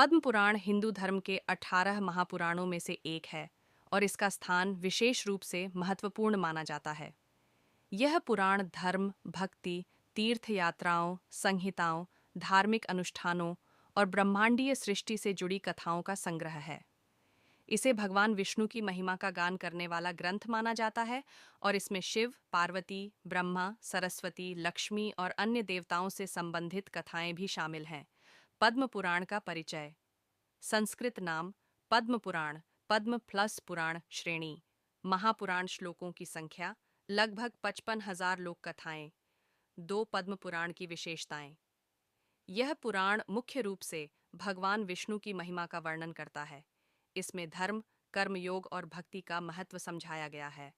पद्म पुराण हिंदू धर्म के 18 महापुराणों में से एक है और इसका स्थान विशेष रूप से महत्वपूर्ण माना जाता है। यह पुराण धर्म, भक्ति, तीर्थ यात्राओं, संहिताओं, धार्मिक अनुष्ठानों और ब्रह्मांडीय सृष्टि से जुड़ी कथाओं का संग्रह है। इसे भगवान विष्णु की महिमा का गान करने वाला ग्रंथ माना जाता है और इसमें शिव, पार्वती, ब्रह्मा, सरस्वती, लक्ष्मी और अन्य देवताओं से संबंधित कथाएं भी शामिल हैं। पद्म पुराण का परिचय। संस्कृत नाम पद्म पुराण, पद्म प्लस पुराण श्रेणी। महापुराण श्लोकों की संख्या लगभग 55,000 लोक कथाएं। दो पद्म पुराण की विशेषताएं। यह पुराण मुख्य रूप से भगवान विष्णु की महिमा का वर्णन करता है। इसमें धर्म, कर्मयोग और भक्ति का महत्व समझाया गया है।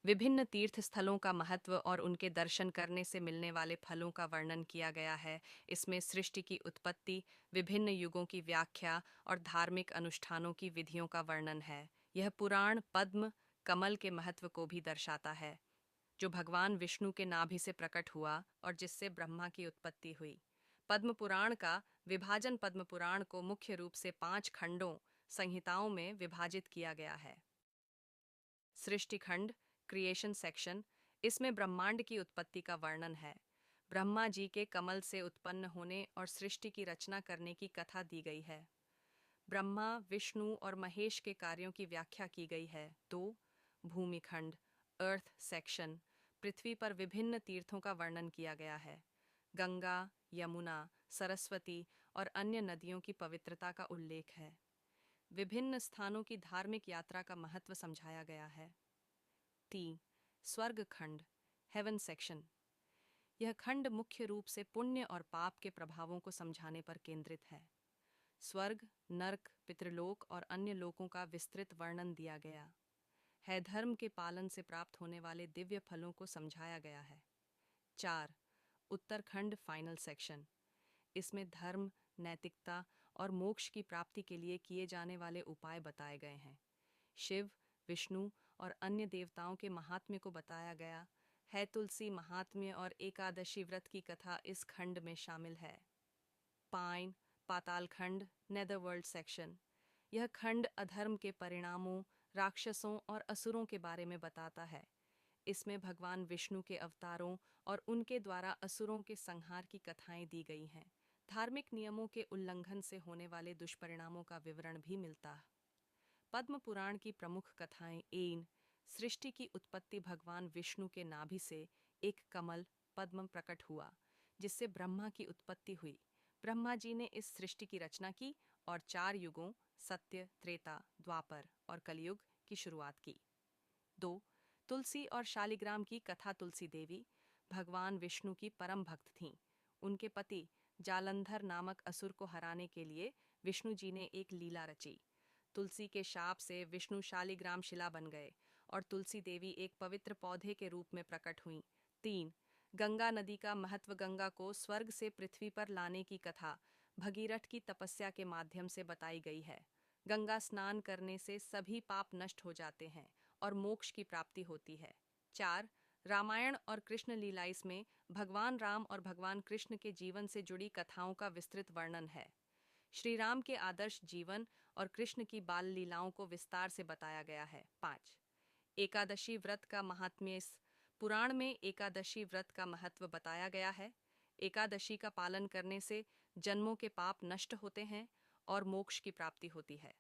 विभिन्न तीर्थ स्थलों का महत्व और उनके दर्शन करने से मिलने वाले फलों का वर्णन किया गया है। इसमें सृष्टि की उत्पत्ति, विभिन्न युगों की व्याख्या और धार्मिक अनुष्ठानों की विधियों का वर्णन है। यह पुराण पद्म कमल के महत्व को भी दर्शाता है, जो भगवान विष्णु के नाभि से प्रकट हुआ और जिससे ब्रह्मा की उत्पत्ति हुई। पद्म पुराण का विभाजन पद्म पुराण को मुख्य रूप से 5 खंडों, संहिताओं में विभाजित किया गया है। सृष्टि खंड, क्रिएशन सेक्शन। इसमें ब्रह्मांड की उत्पत्ति का वर्णन है। ब्रह्मा जी के कमल से उत्पन्न होने और सृष्टि की रचना करने की कथा दी गई है। ब्रह्मा, विष्णु और महेश के कार्यों की व्याख्या की गई है। 2 भूमि खंड, अर्थ सेक्शन। पृथ्वी पर विभिन्न तीर्थों का वर्णन किया गया है। गंगा, यमुना, सरस्वती और अन्य नदियों की पवित्रता का उल्लेख है। विभिन्न स्थानों की धार्मिक यात्रा का महत्व समझाया गया है। 3 स्वर्ग खंड, हेवन सेक्शन। यह खंड मुख्य रूप से पुण्य और पाप के प्रभावों को समझाने पर केंद्रित है। स्वर्ग, नरक, पितृलोक और अन्य लोकों का विस्तृत वर्णन दिया गया है। धर्म के पालन से प्राप्त होने वाले दिव्य फलों को समझाया गया है। 4 उत्तरखंड, फाइनल सेक्शन। इसमें धर्म, नैतिकता और मोक्ष की प्राप्ति के लिए किए जाने वाले उपाय बताए गए हैं। शिव, विष्णु और अन्य देवताओं के महात्म्य को बताया गया है। तुलसी महात्म्य और एकादशी व्रत की कथा इस खंड में शामिल है। पाइन, पाताल खंड, नेदरवर्ल्ड सेक्शन। यह खंड अधर्म के परिणामों, राक्षसों और असुरों के बारे में बताता है। इसमें भगवान विष्णु के अवतारों और उनके द्वारा असुरों के संहार की कथाएं दी गई हैं। धार्मिक नियमों के उल्लंघन से होने वाले दुष्परिणामों का विवरण भी मिलता है। पद्म पुराण की प्रमुख कथाएं। 1 सृष्टि की उत्पत्ति। भगवान विष्णु के नाभि से एक कमल पद्म प्रकट हुआ, जिससे ब्रह्मा की उत्पत्ति हुई। ब्रह्मा जी ने इस सृष्टि की रचना की और 4 युगों सत्य, त्रेता, द्वापर और कलयुग की शुरुआत की। 2 तुलसी और शालिग्राम की कथा। तुलसी देवी भगवान विष्णु की परम भक्त थीं। उनके पति जालंधर नामक असुर को हराने के लिए विष्णु जी ने एक लीला रची। तुलसी के शाप से विष्णु शालिग्राम शिला बन गए और तुलसी देवी एक पवित्र पौधे के रूप में प्रकट हुईं। 3 गंगा नदी का महत्व। गंगा को स्वर्ग से पृथ्वी पर लाने की कथा भगीरथ की तपस्या के माध्यम से बताई गई है। गंगा स्नान करने से सभी पाप नष्ट हो जाते हैं और मोक्ष की प्राप्ति होती है। 4 रामायण और कृष्ण लीला। इसमें भगवान राम और भगवान कृष्ण के जीवन से जुड़ी कथाओं का विस्तृत वर्णन है। श्री राम के आदर्श जीवन और कृष्ण की बाल लीलाओं को विस्तार से बताया गया है। 5 एकादशी व्रत का महात्म्य। इस पुराण में एकादशी व्रत का महत्व बताया गया है। एकादशी का पालन करने से जन्मों के पाप नष्ट होते हैं और मोक्ष की प्राप्ति होती है।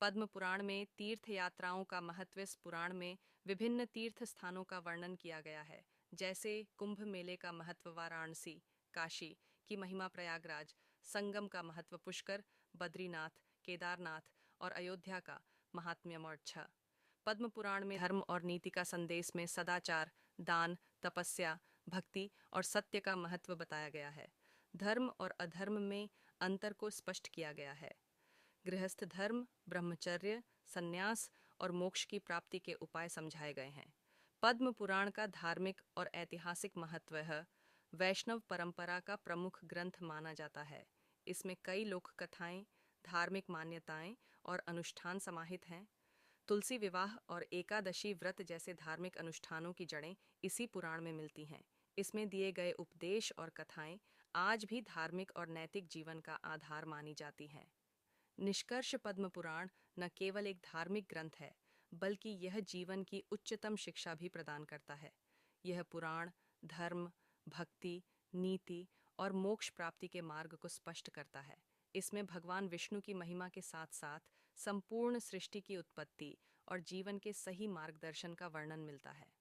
पद्म पुराण में तीर्थ यात्राओं का महत्व। इस पुराण में विभिन्न तीर्थ स्थानों का वर्णन किया गया है, जैसे कुंभ मेले का महत्व वाराणसी, काशी की महिमा प्रयागराज, संगम का महत्व पुष्कर, बद्रीनाथ, केदारनाथ और अयोध्या का महात्म्य मोक्ष। पद्म पुराण में धर्म और नीति का संदेश में सदाचार, दान, तपस्या, भक्ति और सत्य का महत्व बताया गया है। धर्म और अधर्म में अंतर को स्पष्ट किया गया है। गृहस्थ धर्म, ब्रह्मचर्य, संन्यास और मोक्ष की प्राप्ति के उपाय समझाए गए हैं। पद्म पुराण का धार्मिक और ऐतिहासिक महत्व है। वैष्णव परंपरा का प्रमुख ग्रंथ माना जाता है। इसमें कई लोक कथाएं, धार्मिक मान्यताएं और अनुष्ठान समाहित हैं। तुलसी विवाह और एकादशी व्रत जैसे धार्मिक अनुष्ठानों की जड़ें इसी पुराण में मिलती हैं। इसमें दिए गए उपदेश और कथाएं आज भी धार्मिक और नैतिक जीवन का आधार मानी जाती हैं। निष्कर्ष पद्म पुराण न केवल एक धार्मिक ग्रंथ है, बल्कि यह जीवन की उच्चतम शिक्षा भी प्रदान करता है। यह पुराण धर्म, भक्ति, नीति और मोक्ष प्राप्ति के मार्ग को स्पष्ट करता है। इसमें भगवान विष्णु की महिमा के साथ साथ संपूर्ण सृष्टि की उत्पत्ति और जीवन के सही मार्गदर्शन का वर्णन मिलता है।